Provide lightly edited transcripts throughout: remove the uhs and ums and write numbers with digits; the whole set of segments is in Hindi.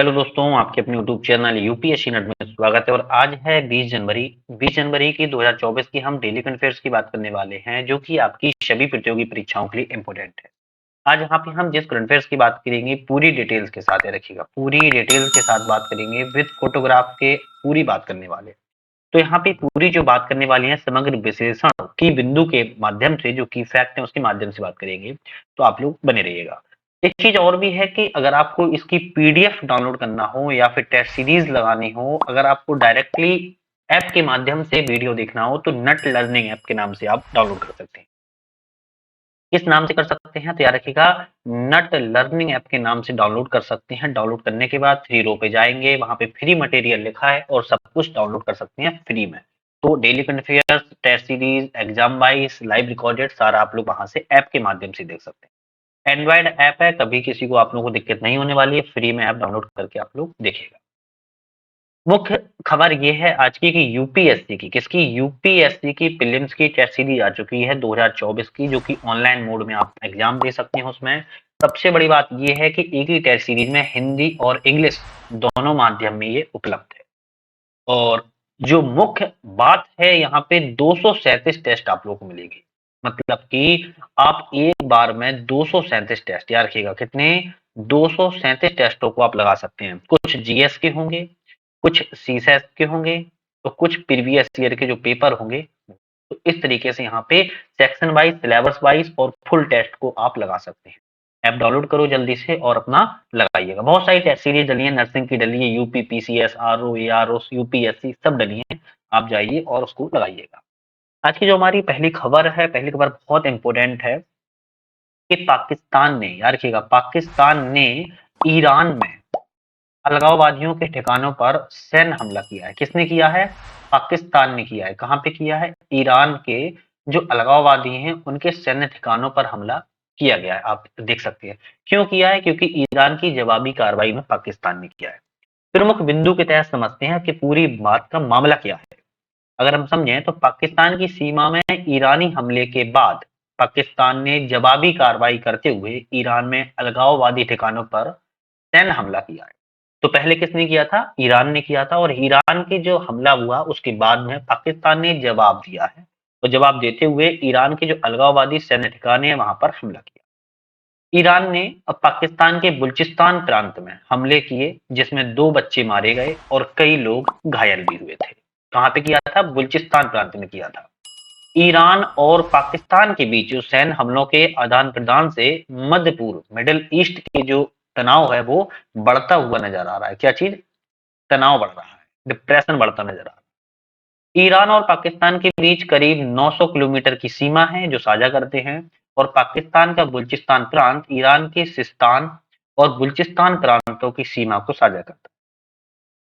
हेलो दोस्तों, आपके अपने यूट्यूब चैनल यूपीएससी नेट में स्वागत है। और आज है 20 जनवरी। 20 जनवरी की 2024 की हम डेली करंट अफेयर्स की बात करने वाले हैं, जो कि आपकी सभी प्रतियोगी परीक्षाओं के लिए इम्पोर्टेंट है। आज यहाँ पे हम जिस करंट अफेयर्स की बात करेंगे पूरी डिटेल्स के साथ, याद रखिएगा, पूरी डिटेल्स के साथ बात करेंगे, विद फोटोग्राफ के पूरी बात करने वाले। तो यहाँ पे पूरी जो बात करने वाली है समग्र विश्लेषण की बिंदु के माध्यम से, जो की फैक्ट है उसके माध्यम से बात करेंगे। तो आप लोग बने रहिएगा। एक चीज और भी है कि अगर आपको इसकी पीडीएफ डाउनलोड करना हो या फिर टेस्ट सीरीज लगानी हो, अगर आपको डायरेक्टली ऐप के माध्यम से वीडियो देखना हो तो नट लर्निंग ऐप के नाम से आप डाउनलोड कर सकते हैं। किस नाम से कर सकते हैं तो याद रखिएगा, नट लर्निंग ऐप के नाम से डाउनलोड कर सकते हैं। डाउनलोड करने के बाद थ्री रो पे जाएंगे, वहां पे फ्री मटेरियल लिखा है और सब कुछ डाउनलोड कर सकते हैं फ्री में। तो daily current affairs, test series, exam wise, live recorded सारा आप लोग वहां से ऐप के माध्यम से देख सकते हैं। एंड्रॉइड ऐप है, कभी किसी को आप लोगों को दिक्कत नहीं होने वाली है, फ्री में ऐप डाउनलोड करके आप लोग देखिएगा। मुख्य खबर ये है आज की कि यूपीएससी की, किसकी, यूपीएससी की प्रीलिम्स की टेस्ट सीरीज आ चुकी है 2024 की, जो कि ऑनलाइन मोड में आप एग्जाम दे सकते हैं। उसमें सबसे बड़ी बात ये है कि एक ही टेस्ट सीरीज में हिंदी और इंग्लिश दोनों माध्यम में ये उपलब्ध है। और जो मुख्य बात है, यहाँ पे 237 टेस्ट आप लोगों को मिलेगी। मतलब कि आप एक बार में 237 टेस्ट, याद रखिएगा कितने, 237 टेस्टों को आप लगा सकते हैं। कुछ जीएस के होंगे, कुछ सीसैट के होंगे, तो कुछ प्रीवियस ईयर के जो पेपर होंगे। तो इस तरीके से यहाँ पे सेक्शन वाइज, सिलेबस वाइज और फुल टेस्ट को आप लगा सकते हैं। ऐप डाउनलोड करो जल्दी से और अपना लगाइएगा। बहुत सारी टेस्ट सीरीज डली है, नर्सिंग की डली है, UP PCS, RO, ARO, UPSC सब डली है। आप जाइए और उसको लगाइएगा। आज की जो हमारी पहली खबर है, पहली खबर बहुत इंपॉर्टेंट है कि पाकिस्तान ने, याद रखिएगा, पाकिस्तान ने ईरान में अलगाववादियों के ठिकानों पर सैन्य हमला किया है। किसने किया है? पाकिस्तान ने किया है। कहां पे किया है? ईरान के जो अलगाववादी हैं उनके सैन्य ठिकानों पर हमला किया गया है। आप देख सकते हैं क्यों किया है, क्योंकि ईरान की जवाबी कार्रवाई में पाकिस्तान ने किया है। प्रमुख बिंदु के तहत समझते हैं कि पूरी बात का मामला क्या है। अगर हम समझें तो पाकिस्तान की सीमा में ईरानी हमले के बाद पाकिस्तान ने जवाबी कार्रवाई करते हुए ईरान में अलगाववादी ठिकानों पर सैन्य हमला किया है। तो पहले किसने किया था? ईरान ने किया था। और ईरान के जो हमला हुआ उसके बाद में पाकिस्तान ने जवाब दिया है। तो जवाब देते हुए ईरान के जो अलगाववादी सैन्य ठिकाने हैं वहां पर हमला किया। ईरान ने अब पाकिस्तान के बलूचिस्तान प्रांत में हमले किए, जिसमें 2 बच्चे मारे गए और कई लोग घायल भी हुए थे। कहां पे किया था? बलूचिस्तान प्रांत में किया था। ईरान और पाकिस्तान के बीच जो सैन्य हमलों के आदान प्रदान से मध्य पूर्व, मिडिल ईस्ट के जो तनाव है वो बढ़ता हुआ नजर आ रहा है। क्या चीज? तनाव बढ़ रहा है, डिप्रेशन बढ़ता नजर आ रहा है। ईरान और पाकिस्तान के बीच करीब 900 किलोमीटर की सीमा है जो साझा करते हैं। और पाकिस्तान का बलूचिस्तान प्रांत ईरान के सिस्तान और बलूचिस्तान प्रांतों की सीमा को साझा करता है।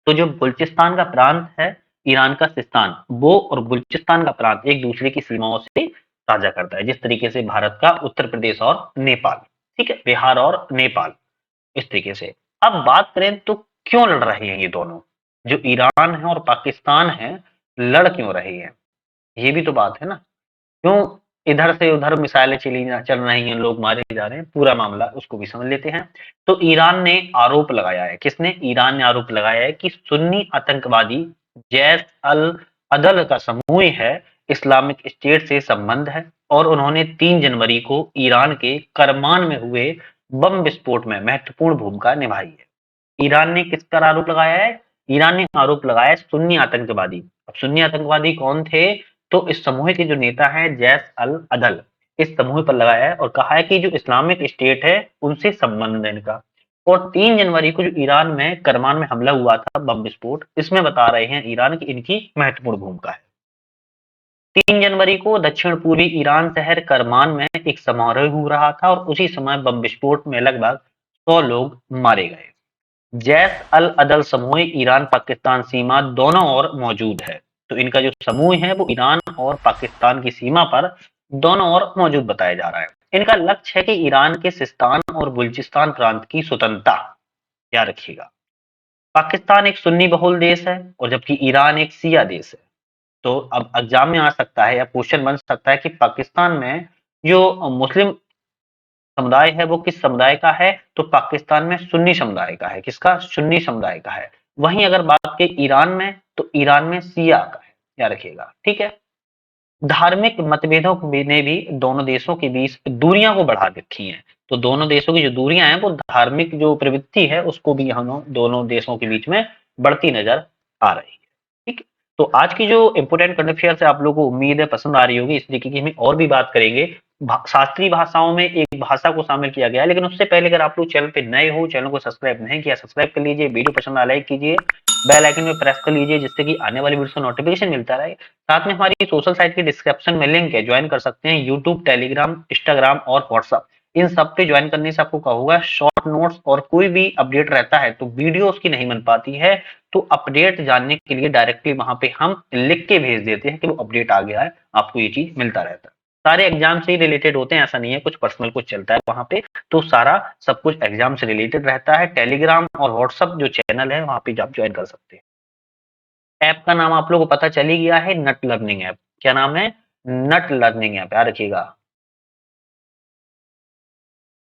तो जो बलूचिस्तान का प्रांत है, ईरान का सिस्तान, वो और बलूचिस्तान का प्रांत एक दूसरे की सीमाओं से साझा करता है, जिस तरीके से भारत का उत्तर प्रदेश और नेपाल, ठीक है, बिहार और नेपाल, इस तरीके से। अब बात करें तो क्यों लड़ रहे हैं ये दोनों, जो ईरान है और पाकिस्तान है, लड़ क्यों रहे हैं? ये भी तो बात है ना। क्यों इधर से उधर मिसाइलें चल रही हैं, लोग मारे जा रहे हैं, पूरा मामला उसको भी समझ लेते हैं। तो ईरान ने आरोप लगाया है, किसने? ईरान ने आरोप लगाया है कि सुन्नी आतंकवादी जैश अल अदल का समूह है, इस्लामिक स्टेट से संबंध है। और उन्होंने 3 जनवरी को ईरान के करमान में हुए बम विस्फोट में महत्वपूर्ण भूमिका निभाई है। ईरान ने किस पर आरोप लगाया है? ईरान ने आरोप लगाया है सुन्नी आतंकवादी। अब सुन्नी आतंकवादी कौन थे? तो इस समूह के जो नेता हैं जैश अल अदल, इस समूह पर लगाया है और कहा है कि जो इस्लामिक स्टेट है उनसे संबंध है इनका। और 3 जनवरी को जो ईरान में करमान में हमला हुआ था, बम विस्फोट, इसमें बता रहे हैं ईरान की इनकी महत्वपूर्ण भूमिका है। 3 जनवरी को दक्षिण पूर्वी ईरान शहर करमान में एक समारोह हो रहा था और उसी समय बम विस्फोट में लगभग 100 लोग मारे गए। जैश अल अदल समूह ईरान पाकिस्तान सीमा दोनों ओर मौजूद है। तो इनका जो समूह है वो ईरान और पाकिस्तान की सीमा पर दोनों ओर मौजूद बताया जा रहा है। इनका लक्ष्य है कि ईरान के सिस्तान और बलूचिस्तान प्रांत की स्वतंत्रता, याद रखिएगा। पाकिस्तान एक सुन्नी बहुल देश है और जबकि ईरान एक शिया देश है। तो अब एग्जाम में आ सकता है या क्वेश्चन बन सकता है कि पाकिस्तान में जो मुस्लिम समुदाय है वो किस समुदाय का है, तो पाकिस्तान में सुन्नी समुदाय का है। किसका? सुन्नी समुदाय का है। वहीं अगर बात की ईरान में, तो ईरान में शिया का है, याद रखिएगा, ठीक है। धार्मिक मतभेदों ने भी दोनों देशों के बीच दूरियां को बढ़ा रखी हैं। तो दोनों देशों की जो दूरियां हैं वो धार्मिक जो प्रवृत्ति है उसको भी हम दोनों देशों के बीच में बढ़ती नजर आ रही है। ठीक है? तो आज की जो इंपोर्टेंट करंट अफेयर्स है आप लोगों को उम्मीद है पसंद आ रही होगी। इस तरीके की हम और भी बात करेंगे। शास्त्रीय भाषाओं में एक भाषा को शामिल किया गया है, लेकिन उससे पहले अगर आप लोग चैनल पे नए हो, चैनल को सब्सक्राइब नहीं किया, सब्सक्राइब कर लीजिए। वीडियो पसंद आ लाइक कीजिए, बेल आइकन में प्रेस कर लीजिए, जिससे कि आने वाली वीडियो का नोटिफिकेशन मिलता रहे। साथ में हमारी सोशल साइट की डिस्क्रिप्शन में लिंक है, ज्वाइन कर सकते हैं। यूट्यूब, टेलीग्राम, इंस्टाग्राम और व्हाट्सअप, इन सब पे ज्वाइन करने से आपको क्या होगा, शॉर्ट नोट्स और कोई भी अपडेट रहता है तो वीडियो उसकी नहीं बन पाती है, तो अपडेट जानने के लिए डायरेक्टली वहां पे हम लिख के भेज देते हैं कि वो अपडेट आ गया है, आपको ये चीज मिलता रहता है। सारे एग्जाम से ही रिलेटेड होते हैं, ऐसा नहीं है कुछ पर्सनल कुछ चलता है वहां पे, तो सारा सब कुछ एग्जाम से रिलेटेड रहता है। टेलीग्राम और व्हाट्सअप जो चैनल है वहां पे आप ज्वाइन कर सकते हैं। ऐप का नाम आप लोगों को पता चल ही गया है, नट लर्निंग ऐप। क्या नाम है? नट लर्निंग ऐप, याद रखिएगा।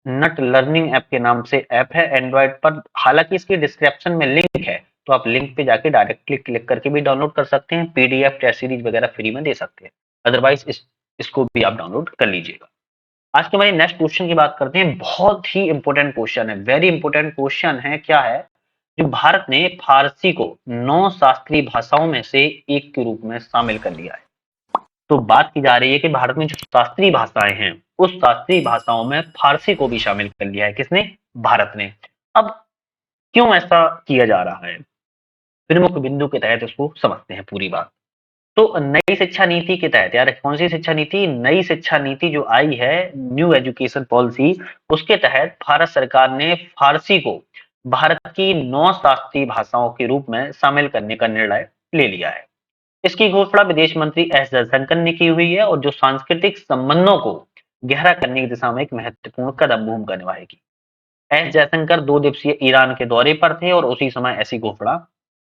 नट लर्निंग ऐप के नाम से ऐप है एंड्रॉइड पर। हालांकि इसकी डिस्क्रिप्शन में लिंक है, तो आप लिंक पे जाके डायरेक्टली क्लिक करके भी डाउनलोड कर सकते हैं। पीडीएफ टेस्ट सीरीज वगैरह फ्री में दे सकते हैं। अदरवाइज इसको भी आप डाउनलोड कर लीजिएगा। आज के हमारे नेक्स्ट क्वेश्चन की बात करते हैं। बहुत ही इंपॉर्टेंट क्वेश्चन है, वेरी इंपॉर्टेंट क्वेश्चन है। क्या है? जो भारत ने फारसी को 9 शास्त्रीय भाषाओं में से एक के रूप में शामिल कर लिया है। तो बात की जा रही है कि भारत में जो शास्त्रीय भाषाएं हैं उस शास्त्रीय भाषाओं में फारसी को भी शामिल कर लिया है। किसने? भारत ने। अब क्यों ऐसा किया जा रहा है, प्रमुख बिंदु के तहत इसको समझते हैं पूरी बात। तो नई शिक्षा नीति के तहत, यार कौन सी शिक्षा नीति? नई शिक्षा नीति जो आई है, न्यू एजुकेशन पॉलिसी, उसके तहत भारत सरकार ने फारसी को भारत की 9 शास्त्रीय भाषाओं के रूप में शामिल करने का निर्णय ले लिया है। इसकी घोषणा विदेश मंत्री एस जयशंकर ने की हुई है और जो सांस्कृतिक संबंधों को गहरा करने की दिशा में एक महत्वपूर्ण कदम भूमिका निभाएगी। एस जयशंकर 2 दिवसीय ईरान के दौरे पर थे और उसी समय ऐसी घोषणा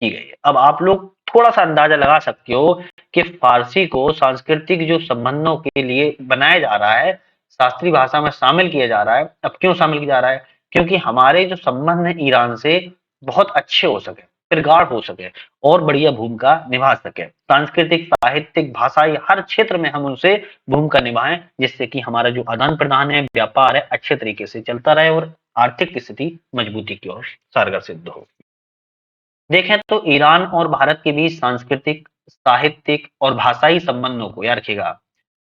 की गई है। अब आप लोग थोड़ा सा अंदाजा लगा सकते हो कि फारसी को सांस्कृतिक जो संबंधों के लिए बनाया जा रहा है, शास्त्रीय भाषा में शामिल किया जा रहा है। अब क्यों शामिल किया जा रहा है? क्योंकि हमारे जो संबंध है ईरान से बहुत अच्छे हो सके, प्रगाढ़ हो सके और बढ़िया भूमिका निभा सके। सांस्कृतिक, साहित्यिक, भाषाई हर क्षेत्र में हम उनसे भूमिका निभाएं, जिससे कि हमारा जो आदान प्रदान है, व्यापार है, अच्छे तरीके से चलता रहे और आर्थिक स्थिति मजबूती की ओर कारगर सिद्ध हो। देखें तो ईरान और भारत के बीच सांस्कृतिक, साहित्यिक और भाषाई संबंधों को, याद रखिएगा,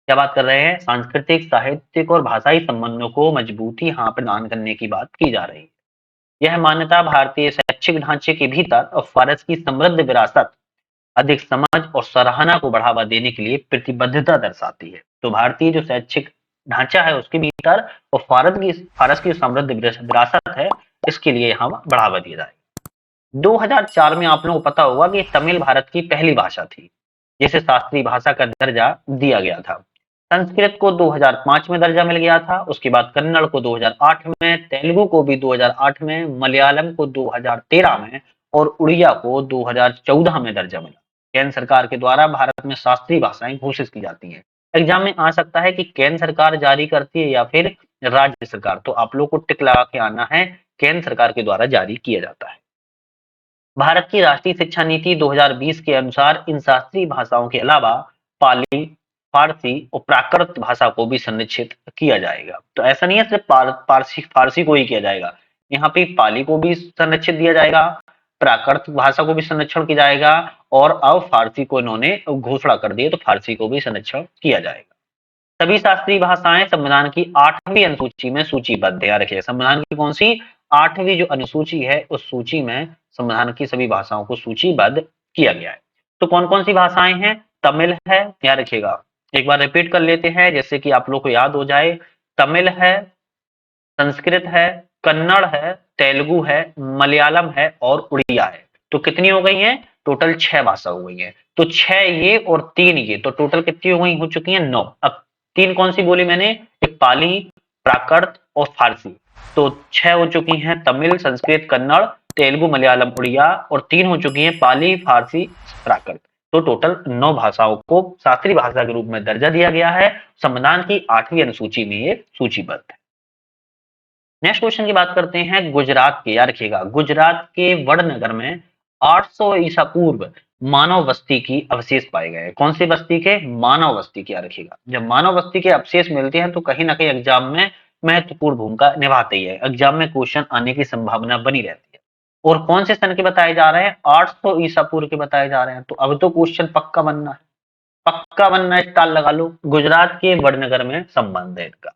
क्या बात कर रहे हैं? सांस्कृतिक, साहित्यिक और भाषाई संबंधों को मजबूती यहाँ प्रदान करने की बात की जा रही है। यह मान्यता भारतीय शैक्षिक ढांचे के भीतर और फारस की समृद्ध विरासत, अधिक समझ और सराहना को बढ़ावा देने के लिए प्रतिबद्धता दर्शाती है। तो भारतीय जो शैक्षिक ढांचा है उसके भीतर और फारस की समृद्ध विरासत है, इसके लिए यहाँ बढ़ावा दिया जाए। 2004 में आप लोगों को पता होगा कि तमिल भारत की पहली भाषा थी जिसे शास्त्रीय भाषा का दर्जा दिया गया था। संस्कृत को 2005 में दर्जा मिल गया था। उसके बाद कन्नड़ को 2008 में, तेलुगु को भी 2008 में, मलयालम को 2013 में और उड़िया को 2014 में दर्जा मिला। केंद्र सरकार के द्वारा भारत में शास्त्रीय भाषाएं घोषित की जाती हैं। एग्जाम में आ सकता है कि केंद्र सरकार जारी करती है या फिर राज्य सरकार, तो आप लोग को टिक लगा के आना है, केंद्र सरकार के द्वारा जारी किया जाता है। भारत की राष्ट्रीय शिक्षा नीति 2020 के अनुसार इन शास्त्रीय भाषाओं के अलावा पाली, फारसी और प्राकृत भाषा को भी संरक्षित किया जाएगा। तो ऐसा नहीं है सिर्फ पारसी फारसी को ही किया जाएगा, यहाँ पे पाली को भी संरक्षित दिया जाएगा, प्राकृत भाषा को भी संरक्षण किया जाएगा और अब फारसी को इन्होंने घोषणा कर दी है तो फारसी को भी संरक्षण किया जाएगा। सभी शास्त्रीय भाषाएं संविधान की 8वीं अनुसूची में सूचीबद्ध है। याद रखिए, संविधान की कौन सी 8वीं जो अनुसूची है उस सूची में संविधान की सभी भाषाओं को सूचीबद्ध किया गया है। तो कौन कौन सी भाषाएं हैं? तमिल है, याद रखिएगा, एक बार रिपीट कर लेते हैं जैसे कि आप लोग को याद हो जाए। तमिल है, संस्कृत है, कन्नड़ है, तेलुगु है, मलयालम है और उड़िया है। तो कितनी हो गई हैं? टोटल 6 भाषा हो गई हैं। तो 6 ये और 3 ये, तो टोटल कितनी हो गई, हो चुकी हैं 9। अब 3 कौन सी बोली मैंने? एक पाली, प्राकृत और फारसी। तो 6 हो चुकी हैं तमिल, संस्कृत, कन्नड़, तेलुगु, मलयालम, उड़िया, और 3 हो चुकी हैं पाली, फारसी, प्राकृत। तो टोटल 9 भाषाओं को शास्त्रीय भाषा के रूप में दर्जा दिया गया है। संविधान की 8वीं अनुसूची में ये सूचीबद्ध है। नेक्स्ट क्वेश्चन की बात करते हैं गुजरात के। याद रखिएगा, गुजरात के वडनगर में 800 ईसा पूर्व मानव बस्ती की अवशेष पाए गए। कौन सी बस्ती के? मानव बस्ती की। याद रखिएगा, जब मानव बस्ती के अवशेष मिलते हैं तो कहीं ना कहीं एग्जाम में महत्वपूर्ण भूमिका निभाते ही है, एग्जाम में क्वेश्चन आने की संभावना बनी रहती है। और कौन से सन के बताए जा रहे हैं? 800 ईसा पूर्व के बताए जा रहे हैं। तो अब तो क्वेश्चन पक्का बनना है, पक्का बनना है, स्टार लगा लो। गुजरात के वडनगर में संबंध है इनका।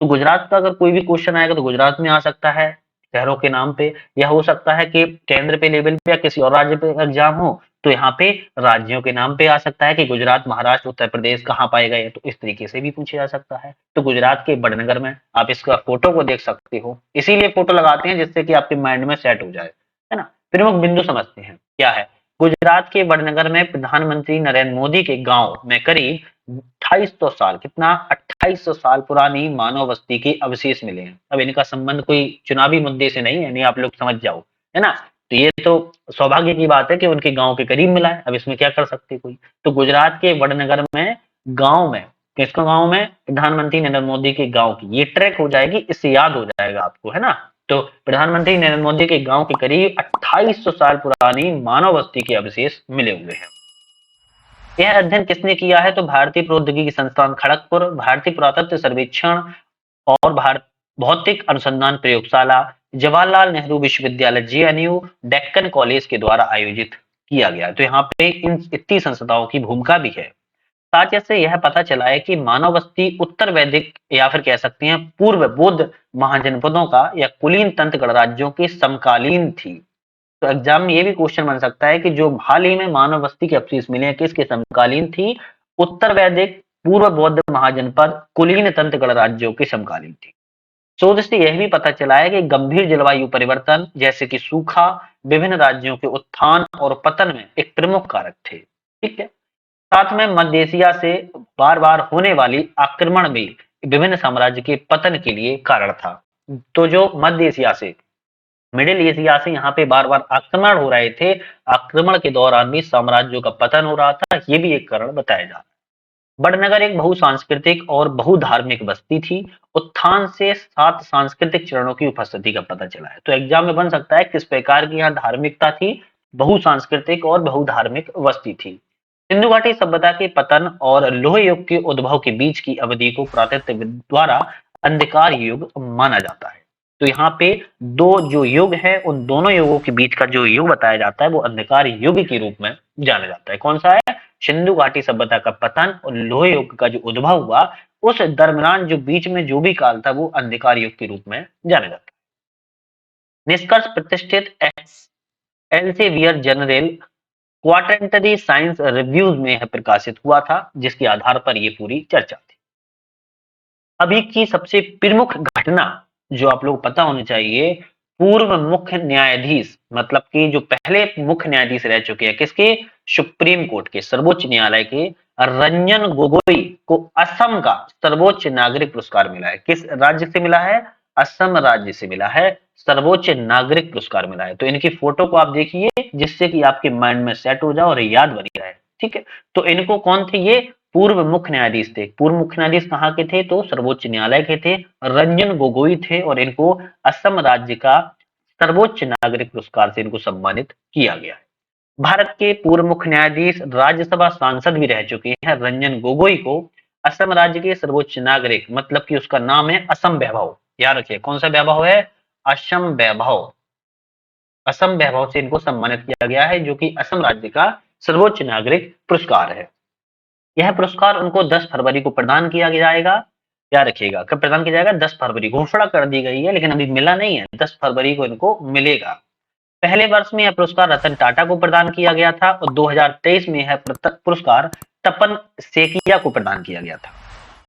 तो गुजरात का अगर कोई भी क्वेश्चन आएगा तो गुजरात में आ सकता है शहरों के नाम पे, या हो सकता है कि केंद्र पे लेवल पे या किसी और राज्य पे एग्जाम हो तो यहाँ पे राज्यों के नाम पे आ सकता है कि गुजरात, महाराष्ट्र, उत्तर प्रदेश कहाँ पाए गए, तो इस तरीके से भी पूछा जा सकता है। तो गुजरात के वडनगर में आप इसका फोटो को देख सकते हो, इसीलिए फोटो लगाते हैं जिससे कि आपके माइंड में सेट हो जाए, है ना। प्रमुख बिंदु समझते हैं क्या है। गुजरात के वडनगर में प्रधानमंत्री नरेंद्र मोदी के गांव में करीब 2800 साल, कितना? 2800 साल पुरानी मानव बस्ती के अवशेष मिले हैं। अब इनका संबंध कोई चुनावी मुद्दे से नहीं है, नहीं आप लोग समझ जाओ, है ना। तो ये तो सौभाग्य की बात है कि उनके गांव के करीब मिला है, अब इसमें क्या कर सकते कोई। तो गुजरात के वडनगर में गांव में, किसका गांव में? प्रधानमंत्री नरेंद्र मोदी के गांव की। ये ट्रैक हो जाएगी, इससे याद हो जाएगा आपको, है ना। तो प्रधानमंत्री नरेंद्र मोदी के गांव के करीब 2800 साल पुरानी मानव बस्ती के अवशेष मिले हुए हैं। यह अध्ययन किसने किया है? तो भारतीय प्रौद्योगिकी संस्थान खड़गपुर, भारतीय पुरातत्व सर्वेक्षण और भारत भौतिक अनुसंधान प्रयोगशाला, जवाहरलाल नेहरू विश्वविद्यालय जेएनयू, डेक्कन कॉलेज के द्वारा आयोजित किया गया। तो यहाँ पे इन इतनी संस्थाओं की भूमिका भी है। साथ से यह पता चला है कि मानव बस्ती उत्तर वैदिक या फिर कह सकते हैं पूर्व बौद्ध महाजनपदों का या कुलीन तंत्र गणराज्यों के समकालीन थी। तो एग्जाम में ये भी क्वेश्चन बन सकता है कि जो हाल ही में मानव बस्ती के अवशेष मिले हैं किसके समकालीन थी? उत्तर वैदिक पूर्व बौद्ध महाजनपद कुलीन तंत्र गणराज्यों के समकालीन थी। शोध से यह भी पता चला है कि गंभीर जलवायु परिवर्तन जैसे कि सूखा विभिन्न राज्यों के उत्थान और पतन में एक प्रमुख कारक थे। ठीक है। साथ में मध्य एशिया से बार बार होने वाली आक्रमण भी विभिन्न साम्राज्य के पतन के लिए कारण था। तो जो मध्य एशिया से, मिडिल एशिया से यहाँ पे बार बार आक्रमण हो रहे थे, आक्रमण के दौरान भी साम्राज्यों का पतन हो रहा था, ये भी एक कारण बताया जा रहा है। बड़नगर एक बहुसांस्कृतिक और बहुधार्मिक बस्ती थी। उत्थान से 7 सांस्कृतिक चरणों की उपस्थिति का पता चला है। तो एग्जाम में बन सकता है किस प्रकार की यहाँ धार्मिकता थी, बहुसांस्कृतिक और बहुधार्मिक बस्ती थी। सिंधु घाटी सभ्यता के पतन और लोह युग के उद्भव के बीच की अवधि को पुरातत्वविद द्वारा अंधकार युग माना जाता है। तो यहाँ पे दो जो युग है, उन दोनों युगों के बीच का जो युग बताया जाता है वो अंधकार युग के रूप में जाना जाता है। कौन सा है? सिंधु घाटी सभ्यता का पतन और लोह युग का जो उद्भव हुआ, उस दरमियान जो बीच में जो भी काल था वो अंधकार युग के रूप में जाना जाता है। निष्कर्ष प्रतिष्ठित एल्सेवियर जनरल क्वाड्रेंटरी साइंस रिव्यूज में यह प्रकाशित हुआ था, जिसके आधार पर ये पूरी चर्चा थी। अभी की सबसे प्रमुख घटना जो आप लोग पता होनी चाहिए, पूर्व मुख्य न्यायाधीश, मतलब कि जो पहले मुख्य न्यायाधीश रह चुके हैं किसके? सुप्रीम कोर्ट के, सर्वोच्च न्यायालय के रंजन गोगोई को असम का सर्वोच्च नागरिक पुरस्कार मिला है। किस राज्य से मिला है? असम राज्य से मिला है, सर्वोच्च नागरिक पुरस्कार मिला है। तो इनकी फोटो को आप देखिए जिससे कि आपके माइंड में सेट हो जाए और याद बनी रहे। ठीक है। तो इनको कौन थे? ये पूर्व मुख्य न्यायाधीश थे। पूर्व मुख्य न्यायाधीश कहाँ के थे? तो सर्वोच्च न्यायालय के थे, रंजन गोगोई थे, और इनको असम राज्य का सर्वोच्च नागरिक पुरस्कार से इनको सम्मानित किया गया है। भारत के पूर्व मुख्य न्यायाधीश, राज्यसभा सांसद भी रह चुके हैं रंजन गोगोई को असम राज्य के सर्वोच्च नागरिक, मतलब कि उसका नाम है असम वैभव। याद रखिए कौन सा वैभव है? असम वैभव। असम वैभव से इनको सम्मानित किया गया है, जो कि असम राज्य का सर्वोच्च नागरिक पुरस्कार है। यह पुरस्कार उनको 10 फरवरी को प्रदान किया जाएगा। याद रखिएगा कब प्रदान किया जाएगा? 10 फरवरी। घोषणा कर दी गई है लेकिन अभी मिला नहीं है, 10 फरवरी को इनको मिलेगा। पहले वर्ष में यह पुरस्कार रतन टाटा को प्रदान किया गया था और 2023 में यह पुरस्कार तपन सेकिया को प्रदान किया गया था।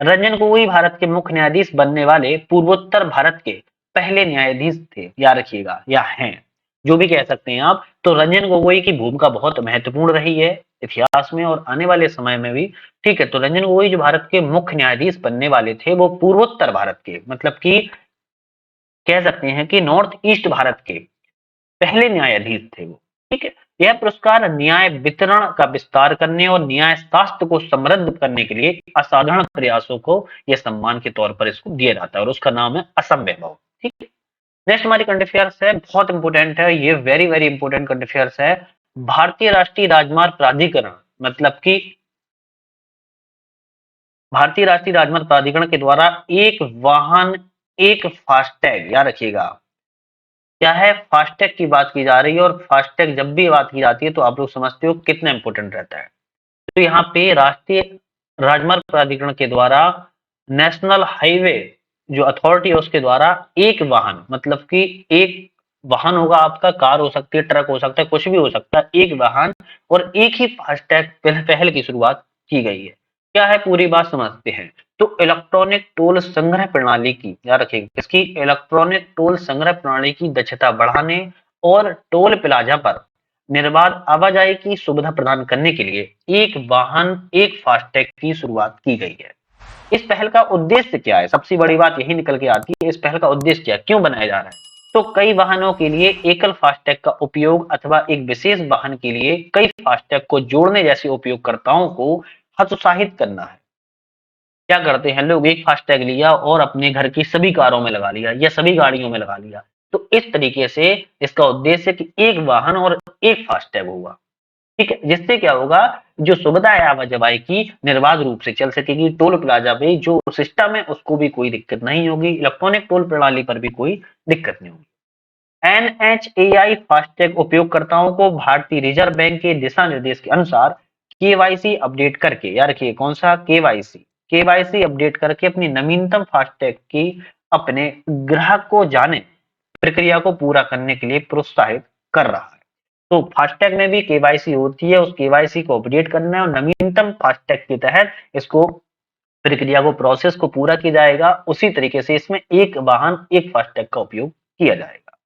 रंजन गोगोई भारत के मुख्य न्यायाधीश बनने वाले पूर्वोत्तर भारत के पहले न्यायाधीश थे। याद रखिएगा, या हैं, जो भी कह सकते हैं आप। तो रंजन गोगोई की भूमिका बहुत महत्वपूर्ण रही है इतिहास में और आने वाले समय में भी। ठीक है। तो रंजन गोगोई जो भारत के मुख्य न्यायाधीश बनने वाले थे वो पूर्वोत्तर भारत के, मतलब कि कह सकते हैं कि नॉर्थ ईस्ट भारत के पहले न्यायाधीश थे वो। ठीक है। यह पुरस्कार न्याय वितरण का विस्तार करने और न्याय शास्त्र को समृद्ध करने के लिए असाधारण प्रयासों को यह सम्मान के तौर पर इसको दिया जाता है और उसका नाम है असम वैभव। ठीक है। नेक्स्ट हमारी करंट अफेयर्स है, बहुत इंपॉर्टेंट है ये, very very important current affairs है। भारतीय राष्ट्रीय राजमार्ग प्राधिकरण, मतलब कि भारतीय राष्ट्रीय राजमार्ग प्राधिकरण के द्वारा एक वाहन एक फास्टैग, याद रखिएगा क्या है, फास्टैग की बात की जा रही है। और फास्टैग जब भी बात की जाती है तो आप लोग समझते हो कितना इंपॉर्टेंट रहता है। तो यहाँ पे राष्ट्रीय राजमार्ग प्राधिकरण के द्वारा नेशनल हाईवे जो अथॉरिटी है उसके द्वारा एक वाहन, मतलब कि एक वाहन होगा आपका, कार हो सकती है, ट्रक हो सकता है, कुछ भी हो सकता है, एक वाहन और एक ही फास्टैग पहल की शुरुआत की गई है। क्या है पूरी बात समझते हैं। तो इलेक्ट्रॉनिक टोल संग्रह प्रणाली की, याद रखिएगा इसकी, इलेक्ट्रॉनिक टोल संग्रह प्रणाली की दक्षता बढ़ाने और टोल प्लाजा पर निर्बाध आवाजाही की सुविधा प्रदान करने के लिए एक वाहन एक फास्टैग की शुरुआत की गई है। इस पहल का उद्देश्य क्या है, सबसे बड़ी बात यही निकल के आती है, इस पहल का उद्देश्य क्या है, क्यों बनाया जा रहा है। तो कई वाहनों के लिए एकल फास्टैग का उपयोग अथवा एक विशेष वाहन के लिए कई फास्टैग को जोड़ने जैसे उपयोगकर्ताओं को हतोत्साहित करना है। क्या करते हैं लोग, एक फास्टैग लिया और अपने घर की सभी कारों में लगा लिया या सभी गाड़ियों में लगा लिया। तो इस तरीके से इसका उद्देश्य कि एक वाहन और एक फास्टैग होगा, ठीक है, जिससे क्या होगा, जो सुविधा है आवाजाही की निर्बाध रूप से चल सकेगी। टोल प्लाजा पे जो सिस्टम है उसको भी कोई दिक्कत नहीं होगी, इलेक्ट्रॉनिक टोल प्रणाली पर भी कोई दिक्कत नहीं होगी। एनएचएआई फास्टैग उपयोगकर्ताओं को भारतीय रिजर्व बैंक के दिशा निर्देश के अनुसार केवाईसी अपडेट करके, याद रखिए कौन सा, केवाईसी, केवाईसी अपडेट करके अपनी नवीनतम फास्टैग की अपने ग्राहक को जाने प्रक्रिया को पूरा करने के लिए प्रोत्साहित कर रहा है। तो फास्टैग में भी केवाईसी होती है, उस केवाईसी को अपडेट करना है और नवीनतम फास्टैग के तहत इसको प्रक्रिया को, प्रोसेस को पूरा किया जाएगा। उसी तरीके से इसमें एक वाहन एक फास्टैग का उपयोग किया जाएगा।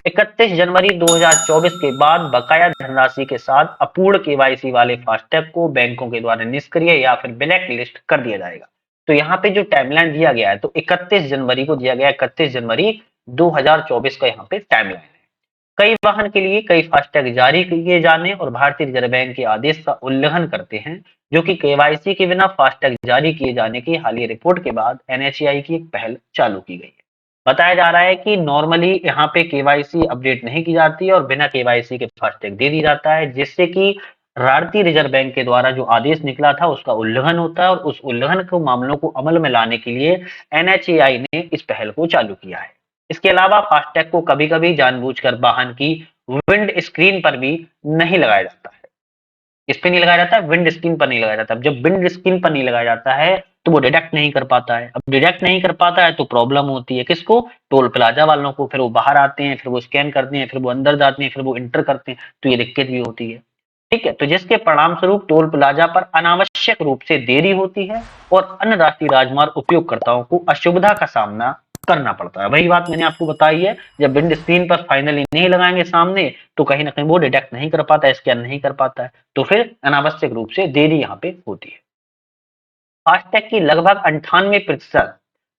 31 जनवरी 2024 के बाद बकाया धनराशि के साथ अपूर्ण केवाईसी वाले फास्टैग को बैंकों के द्वारा निष्क्रिय या फिर ब्लैक लिस्ट कर दिया जाएगा। तो यहाँ पे जो टाइमलाइन दिया गया है तो 31 जनवरी को दिया गया है, 31 जनवरी 2024 का यहाँ पे टाइमलाइन है। कई वाहन के लिए कई फास्टैग जारी किए जाने और भारतीय रिजर्व बैंक के आदेश का उल्लंघन करते हैं, जो कि केवाईसी के बिना फास्टैग जारी किए जाने की हालिया रिपोर्ट के बाद एनएचएआई की एक पहल चालू की गई है। बताया जा रहा है कि नॉर्मली यहाँ पे केवाईसी अपडेट नहीं की जाती है और बिना केवाईसी के फास्टैग दे दिया जाता है, जिससे कि भारतीय रिजर्व बैंक के द्वारा जो आदेश निकला था उसका उल्लंघन होता है और उस उल्लंघन को मामलों को अमल में लाने के लिए एनएचएआई ने इस पहल को चालू किया है। इसके अलावा फास्टैग को कभी-कभी जानबूझकर वाहन की विंड स्क्रीन पर भी नहीं लगाया जाता है। इस पे नहीं लगाया जाता है, विंड स्क्रीन पर नहीं लगाया जाता। जब विंड स्क्रीन पर नहीं लगाया जाता है तो वो डिटेक्ट नहीं कर पाता है। अब डिटेक्ट नहीं कर पाता है तो प्रॉब्लम होती है किसको, टोल प्लाजा वालों को। फिर वो बाहर आते हैं, फिर वो स्कैन करते हैं, फिर वो अंदर जाते हैं, फिर वो इंटर करते हैं, तो ये दिक्कत भी होती है। ठीक है, तो जिसके परिणाम स्वरूप टोल प्लाजा पर अनावश्यक रूप से देरी होती है और अन्य राष्ट्रीय राजमार्ग उपयोगकर्ताओं को असुविधा का सामना करना पड़ता है। वही बात मैंने आपको बताई है, जब विंड स्क्रीन पर फाइनली नहीं लगाएंगे सामने तो कहीं ना कहीं वो डिटेक्ट नहीं कर पाता है, स्कैन नहीं कर पाता है, तो फिर अनावश्यक रूप से देरी यहाँ पे होती है। फास्टैग की लगभग 98%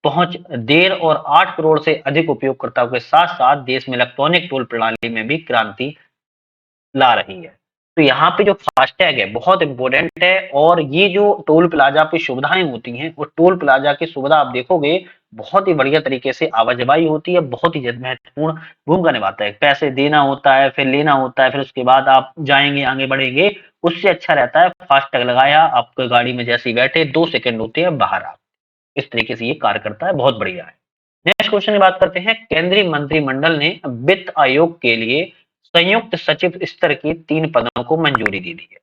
पहुंच देर और 8 करोड़ से अधिक उपयोगकर्ताओं के साथ साथ देश में इलेक्ट्रॉनिक टोल प्रणाली में भी क्रांति ला रही है। तो यहाँ पे जो फास्टैग है बहुत इंपॉर्टेंट है और ये जो टोल प्लाजा पे सुविधाएं होती हैं वो टोल प्लाजा की सुविधा आप देखोगे बहुत ही बढ़िया तरीके से आवाजाही होती है, बहुत ही महत्वपूर्ण भूमिका निभाता है। पैसे देना होता है, फिर लेना होता है, फिर उसके बाद आप जाएंगे आगे बढ़ेंगे, उससे अच्छा रहता है फास्टैग लगाया, आपके गाड़ी में जैसे ही बैठे 2 सेकंड होते हैं बाहर आप, इस तरीके से ये कार्य करता है, बहुत बढ़िया है। नेक्स्ट क्वेश्चन की बात करते हैं। केंद्रीय मंत्रिमंडल ने वित्त आयोग के लिए संयुक्त सचिव स्तर के 3 पदों को मंजूरी दे दी है।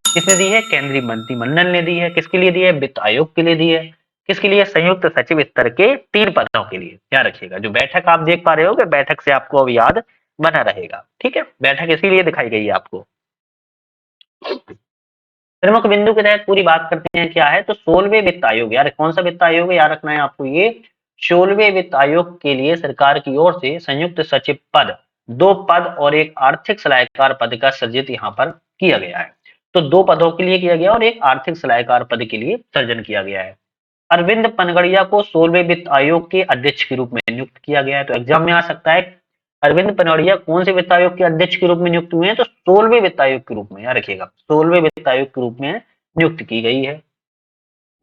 किसने दी है, केंद्रीय मंत्रिमंडल ने दी है। किसके लिए दी है, वित्त आयोग के लिए दी है। किसके लिए, संयुक्त सचिव स्तर के 3 पदों के लिए। क्या रखिएगा, जो बैठक आप देख पा रहे हो बैठक से आपको अब याद बना रहेगा। ठीक है, बैठक इसीलिए दिखाई गई है आपको। प्रमुख बिंदु के तहत पूरी बात करते हैं क्या है, तो 16वें वित्त आयोग, यार कौन सा वित्त आयोग है, याद रखना है आपको, ये 16वें वित्त आयोग के लिए सरकार की ओर से संयुक्त सचिव पद, 2 पद और एक आर्थिक सलाहकार पद का सृजित यहाँ पर किया गया है। तो 2 पदों के लिए किया गया और एक आर्थिक सलाहकार पद के लिए सर्जन किया गया है। अरविंद पनगड़िया को 16वें वित्त आयोग के अध्यक्ष के रूप में नियुक्त किया गया है। तो एग्जाम में आ सकता है अरविंद पनौड़िया कौन से वित्त आयोग के अध्यक्ष के रूप में नियुक्त हुए हैं, तो 16वें वित्त आयोग के रूप में, याद रखिएगा 16वें वित्त आयोग के रूप में नियुक्त की गई है,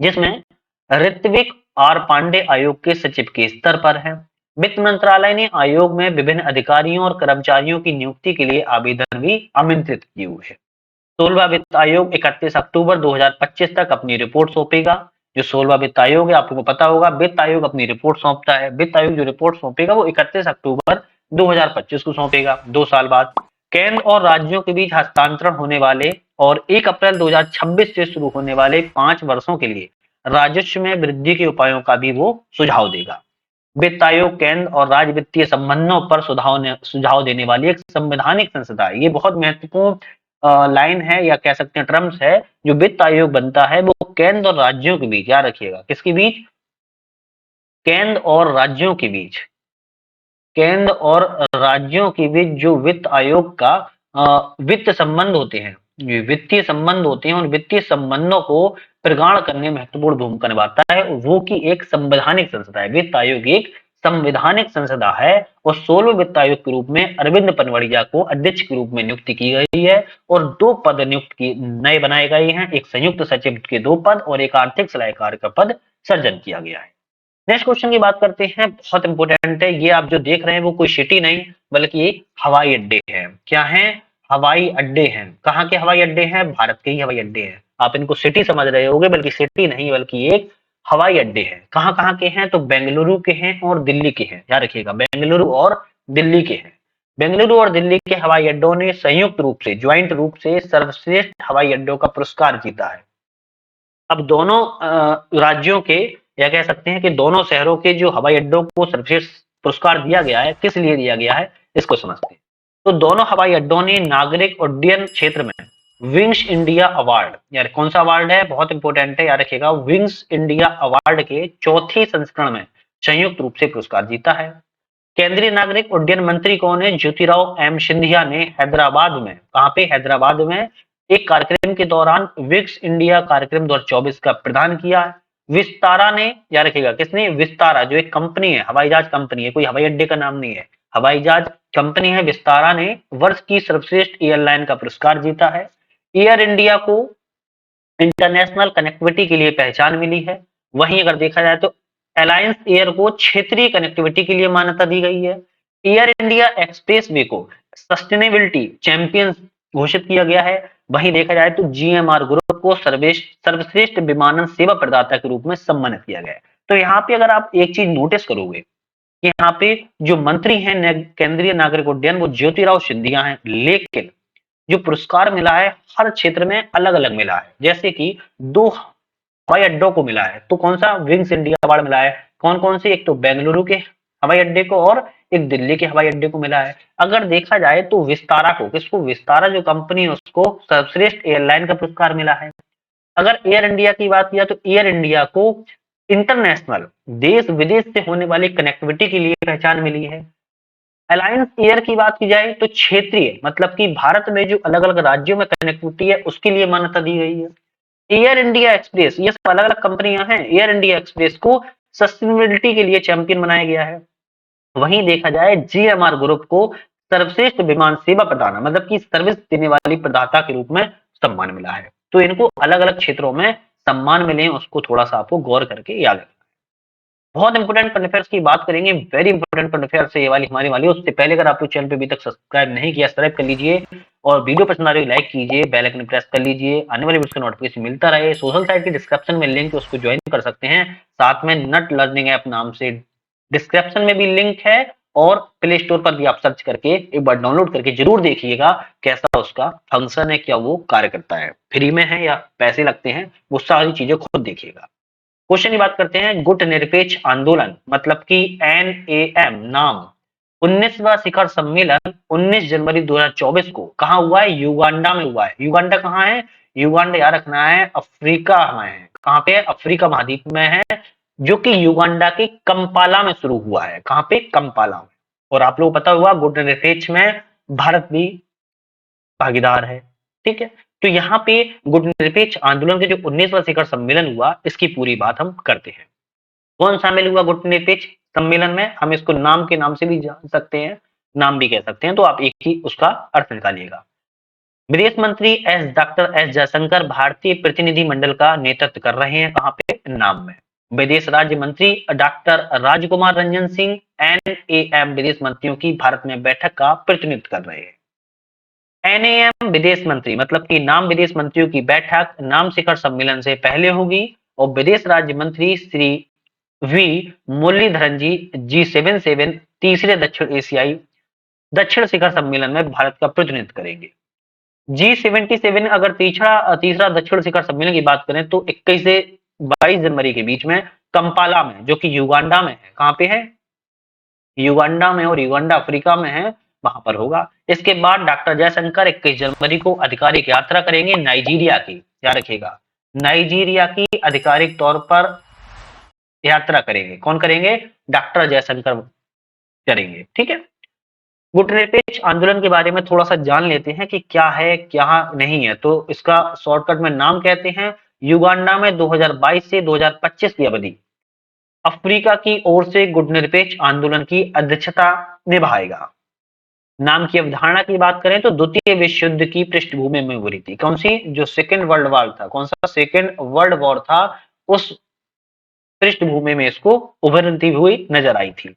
जिसमें ऋत्विक आर पांडे आयोग के सचिव के स्तर पर है। वित्त मंत्रालय ने आयोग में विभिन्न अधिकारियों और कर्मचारियों की नियुक्ति के लिए आवेदन भी आमंत्रित किए हुए हैं। 16वां वित्त आयोग 31 अक्टूबर 2025 तक अपनी रिपोर्ट सौंपेगा। जो 16वां वित्त आयोग है, आपको पता होगा, वित्त आयोग अपनी रिपोर्ट सौंपता है। वित्त आयोग जो रिपोर्ट सौंपेगा वो 31 अक्टूबर 2025 को सौंपेगा, 2 साल बाद। केंद्र और राज्यों के बीच हस्तांतरण होने वाले और 1 अप्रैल 2026 से शुरू होने वाले 5 वर्षों के लिए राजस्व में वृद्धि के उपायों का भी वो सुझाव देगा। वित्त आयोग केंद्र और राज्य वित्तीय संबंधों पर सुझाव देने वाली एक संवैधानिक संस्था है। ये बहुत महत्वपूर्ण लाइन है या कह सकते हैं टर्म्स है। जो वित्त आयोग बनता है वो केंद्र और राज्यों के बीच, याद रखिएगा, किसके बीच? केंद्र और राज्यों के बीच। केंद्र और राज्यों के बीच जो वित्त आयोग का वित्त संबंध होते हैं, ये वित्तीय संबंध होते हैं, उन वित्तीय संबंधों को प्रगाढ़ करने में महत्वपूर्ण भूमिका निभाता है। वो की एक संवैधानिक संस्था है। वित्त आयोग एक संवैधानिक संस्था है और 16वें वित्त आयोग के रूप में अरविंद पनवड़िया को अध्यक्ष के रूप में नियुक्ति की गई है और 2 पद नियुक्त की नए बनाए गए हैं। एक संयुक्त सचिव के 2 पद और एक आर्थिक सलाहकार का पद सृजन किया गया है। नेक्स्ट क्वेश्चन की बात करते हैं, बहुत इंपॉर्टेंट है। ये आप जो देख रहे हैं वो कोई सिटी नहीं बल्कि एक हवाई अड्डे हैं। क्या है? हवाई अड्डे हैं। कहाँ के हवाई अड्डे हैं? भारत के ही हवाई अड्डे हैं। आप इनको सिटी समझ रहे होंगे, बल्कि सिटी नहीं बल्कि एक हवाई अड्डे हैं। कहाँ कहाँ के हैं? तो बेंगलुरु के हैं और दिल्ली के हैं। याद रखिएगा, बेंगलुरु और दिल्ली के हैं। बेंगलुरु और दिल्ली के हवाई अड्डों ने संयुक्त रूप से, ज्वाइंट रूप से सर्वश्रेष्ठ हवाई अड्डों का पुरस्कार जीता है। अब दोनों राज्यों के या कह सकते हैं कि दोनों शहरों के जो हवाई अड्डों को सर्वश्रेष्ठ पुरस्कार दिया गया है, किस लिए दिया गया है इसको समझते हैं। तो दोनों हवाई अड्डों ने नागरिक उड्डयन क्षेत्र में विंग्स इंडिया अवार्ड, यार कौन सा अवार्ड है, बहुत इंपॉर्टेंट है, याद रखिएगा, विंग्स इंडिया अवार्ड के 4थे संस्करण में संयुक्त रूप से पुरस्कार जीता है। केंद्रीय नागरिक उड्डयन मंत्री कौन है? ज्योतिराव एम सिंधिया ने हैदराबाद में, कहां पे? हैदराबाद में एक कार्यक्रम के दौरान विक्स इंडिया कार्यक्रम 2024 का प्रदान किया है। विस्तारा ने, याद रखिएगा, किसने? विस्तारा, जो एक कंपनी है, हवाई जहाज कंपनी है, कोई हवाई अड्डे का नाम नहीं है, हवाई जहाज कंपनी है। विस्तारा ने वर्ष की सर्वश्रेष्ठ एयरलाइन का पुरस्कार जीता है। एयर इंडिया को इंटरनेशनल कनेक्टिविटी के लिए पहचान मिली है। वहीं अगर देखा जाए तो अलायंस एयर को क्षेत्रीय कनेक्टिविटी के लिए मान्यता दी गई है। एयर इंडिया एक्सप्रेस वे को सस्टेनेबिलिटी चैंपियन घोषित किया गया है। वहीं देखा जाए तो जीएमआर ग्रुप को सर्वश्रेष्ठ विमानन सेवा प्रदाता के रूप में सम्मानित किया गया है। तो यहाँ पे अगर आप एक चीज नोटिस करोगे, यहाँ पे जो मंत्री हैं केंद्रीय नागरिक उड्डयन वो ज्योतिराव सिंधिया हैं, लेकिन जो पुरस्कार मिला है हर क्षेत्र में अलग अलग मिला है। जैसे कि 2 हवाई अड्डों को मिला है, तो कौन सा? विंग्स इंडिया अवार्ड मिला है। कौन कौन से? एक तो बेंगलुरु के हवाई अड्डे को और एक दिल्ली के हवाई अड्डे को मिला है। अगर देखा जाए तो विस्तारा को, किसको? विस्तारा जो कंपनी है उसको सर्वश्रेष्ठ एयरलाइन का पुरस्कार मिला है। अगर एयर इंडिया की बात किया तो एयर इंडिया को इंटरनेशनल, देश विदेश से होने वाली कनेक्टिविटी के लिए पहचान मिली है। अलायंस एयर की बात की जाए तो क्षेत्रीय, मतलब कि भारत में जो अलग अलग राज्यों में कनेक्टिविटी है उसके लिए मान्यता दी गई है। एयर इंडिया एक्सप्रेस, ये सब अलग अलग कंपनियां हैं। एयर इंडिया एक्सप्रेस को सस्टेनेबिलिटी के लिए चैंपियन बनाया गया है। वहीं देखा जाए जीएमआर ग्रुप को सर्वश्रेष्ठ विमान सेवा प्रदाता, मतलब कि सर्विस देने वाली प्रदाता के रूप में सम्मान मिला है। तो इनको अलग अलग क्षेत्रों में सम्मान मिले, उसको थोड़ा सा आपको गौर करके याद रखना। बहुत इंपोर्टेंट करंट अफेयर्स की बात करेंगे, वेरी इंपोर्टेंट करंट अफेयर्स है ये वाली हमारी वाली। उससे पहले अगर आपको चैनल पे अभी तक सब्सक्राइब नहीं किया, सब्सक्राइब कर लीजिए और वीडियो पसंद आ रही है लाइक कीजिए, बेल आइकन प्रेस कर लीजिए, आने वाली वीडियो का नोटिफिकेशन मिलता रहे। सोशल साइट के डिस्क्रिप्शन में लिंक है, उसको ज्वाइन कर सकते हैं। साथ में नट लर्निंग ऐप नाम से डिस्क्रिप्शन में भी लिंक है और प्ले स्टोर पर भी आप सर्च करके एक बार डाउनलोड करके जरूर देखिएगा कैसा उसका फंक्शन है, क्या वो कार्य करता है, फ्री में है या पैसे लगते हैं, वो सारी चीजें खुद देखिएगा। क्वेश्चन की बात करते हैं, गुट निरपेक्ष आंदोलन मतलब कि NAM नाम 19वां शिखर सम्मेलन 19 जनवरी 2024 को कहां हुआ है? युगांडा में हुआ है। युगांडा कहां है? युगांडा याद रखना है अफ्रीका में है। कहां पे है? अफ्रीका महाद्वीप में है, जो कि युगांडा के कंपाला में शुरू हुआ है। कहां पे? कंपाला में। और आप लोगों को पता हुआ गुट निरपेक्ष में भारत भी भागीदार है। ठीक है, तो यहाँ पे गुट निरपेक्ष आंदोलन के जो 19वां शिखर सम्मेलन हुआ, इसकी पूरी बात हम करते हैं। कौन शामिल हुआ गुट निरपेक्ष सम्मेलन में? हम इसको नाम के नाम से भी जान सकते हैं, नाम भी कह सकते हैं, तो आप एक ही उसका अर्थ निकालिएगा। विदेश मंत्री डॉक्टर एस जयशंकर भारतीय प्रतिनिधि मंडल का नेतृत्व कर रहे हैं। कहां पे? नाम में। विदेश राज्य मंत्री डॉक्टर राजकुमार रंजन सिंह NAM विदेश मंत्रियों की भारत में बैठक का प्रतिनिधित्व कर रहे हैं। NAM विदेश मंत्री मतलब कि नाम विदेश मंत्रियों की बैठक नाम शिखर सम्मेलन से पहले होगी और विदेश राज्य मंत्री Shri we Muraleedharan ji G77 तीसरे दक्षिण शिखर सम्मेलन में भारत का प्रतिनिधित्व करेंगे। G77 अगर तीसरा दक्षिण शिखर सम्मेलन की बात करें तो 21 से 22 जनवरी के बीच में कंपाला में, जो कि युगांडा में है। कहां पे है? युगांडा में, और युगांडा अफ्रीका में है, वहां पर होगा। इसके बाद डॉक्टर जयशंकर 21 जनवरी को आधिकारिक यात्रा करेंगे नाइजीरिया की, याद रखिएगा, नाइजीरिया की आधिकारिक तौर पर यात्रा करेंगे। कौन करेंगे? डॉक्टर जयशंकर करेंगे। ठीक है, गुटनिरपेक्ष आंदोलन के बारे में थोड़ा सा जान लेते हैं कि क्या है क्या नहीं है। तो इसका शॉर्टकट में नाम कहते हैं। युगांडा में 2022 से 2025 की अवधि अफ्रीका की ओर से गुटनिरपेक्ष आंदोलन की अध्यक्षता निभाएगा। नाम की अवधारणा की बात करें तो द्वितीय विश्व युद्ध की पृष्ठभूमि में उभरी थी। कौन सी? जो सेकेंड वर्ल्ड वॉर था। कौन सा? सेकेंड वर्ल्ड वॉर था, उस पृष्ठभूमि में इसको उभरती हुई नजर आई थी।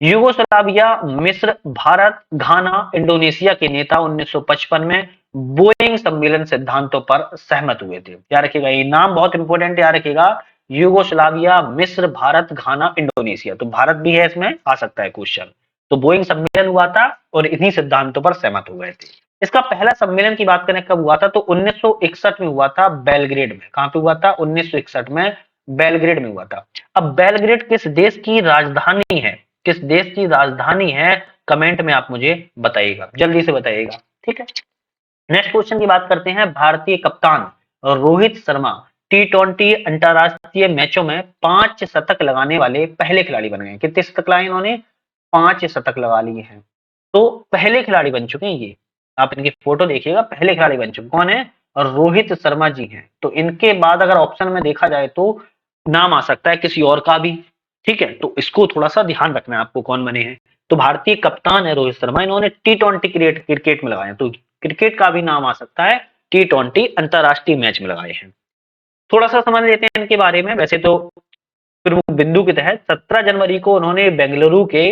यूगोस्लाविया, मिस्र, भारत, घाना, इंडोनेशिया के नेता 1955 में बोइंग सम्मेलन सिद्धांतों पर सहमत हुए थे। याद रखिएगा, ये नाम बहुत इंपॉर्टेंट, याद रखिएगा, यूगोस्लाविया, मिस्र, भारत, घाना, इंडोनेशिया। तो भारत भी है, इसमें आ सकता है क्वेश्चन। तो बोइंग सम्मेलन हुआ था और इन्हीं सिद्धांतों पर सहमत हो गए थे। इसका पहला सम्मेलन की बात करें कब हुआ था, तो 1961 में हुआ था, बेलग्रेड में। कहां पे हुआ था? 1961 में बेलग्रेड में हुआ था। अब बेलग्रेड किस देश की राजधानी है? किस देश की राजधानी है? कमेंट में आप मुझे बताइएगा, जल्दी से बताइएगा। ठीक है, नेक्स्ट क्वेश्चन की बात करते हैं। भारतीय कप्तान रोहित शर्मा T20 अंतरराष्ट्रीय मैचों में 5 शतक लगाने वाले पहले खिलाड़ी बन गए। कितने शतक लाए इन्होंने? 5 शतक लगा लिए हैं। तो पहले खिलाड़ी बन चुके हैं ये, आप इनकी फोटो देखिएगा, पहले खिलाड़ी बन चुके। कौन है? रोहित शर्मा जी हैं। तो इनके बाद अगर ऑप्शन में देखा जाए तो नाम आ सकता है किसी और का भी। ठीक है, तो इसको थोड़ा सा ध्यान रखना है आपको, कौन बने हैं। तो भारतीय कप्तान है रोहित शर्मा, इन्होंने T20 क्रिकेट में लगाए हैं, तो क्रिकेट का भी नाम आ सकता है, T20 अंतरराष्ट्रीय मैच में लगाए हैं। थोड़ा सा समझ लेते हैं इनके बारे में। वैसे तो प्रमुख बिंदु के तहत 17 जनवरी को उन्होंने बेंगलुरु के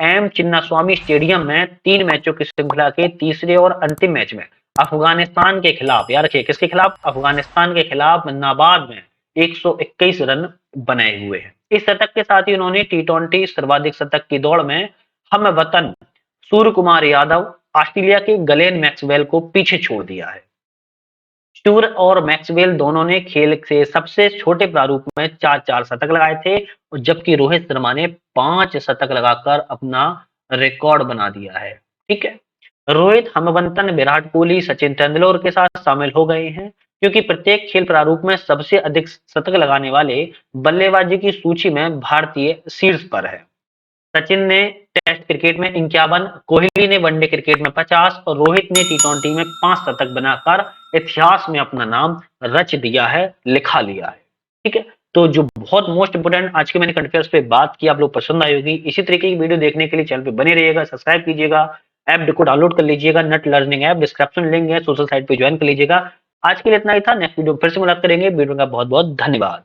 एम चिन्नास्वामी स्टेडियम में 3 मैचों की श्रृंखला के तीसरे और अंतिम मैच में अफगानिस्तान के खिलाफ, याद रखिए किसके खिलाफ? अफगानिस्तान के खिलाफ नाबाद में 121 रन बनाए हुए हैं। इस शतक के साथ ही उन्होंने T20 सर्वाधिक शतक की दौड़ में हम वतन सूर्य कुमार यादव, ऑस्ट्रेलिया के गलेन मैक्सवेल को पीछे छोड़ दिया है। स्टूर और मैक्सवेल दोनों ने खेल से सबसे छोटे प्रारूप में 4-4 शतक लगाए थे, और जबकि रोहित शर्मा ने 5 शतक लगाकर अपना रिकॉर्ड बना दिया है। ठीक है, रोहित हमवंतन विराट कोहली, सचिन तेंदुलकर के साथ शामिल हो गए हैं, क्योंकि प्रत्येक खेल प्रारूप में सबसे अधिक शतक लगाने वाले बल्लेबाजी की सूची में भारतीय शीर्ष पर है। सचिन ने टेस्ट क्रिकेट में 51, कोहली ने वनडे क्रिकेट में 50 और रोहित ने T20 में 5 शतक बनाकर इतिहास में अपना नाम रच दिया है, लिखा लिया है। ठीक है, तो जो बहुत मोस्ट इंपोर्टेंट आज के मैंने कंट्री पे बात की, आप लोग पसंद आई होगी। इसी तरीके की वीडियो देखने के लिए चैनल पे बने रहिएगा, सब्सक्राइब कीजिएगा, ऐप को डाउनलोड कर लीजिएगा, net learning app, description link है, सोशल साइट पे ज्वाइन कर लीजिएगा। आज के लिए इतना ही था, नेक्स्ट वीडियो फिर से मुलाकात करेंगे। वीडियो का बहुत बहुत धन्यवाद।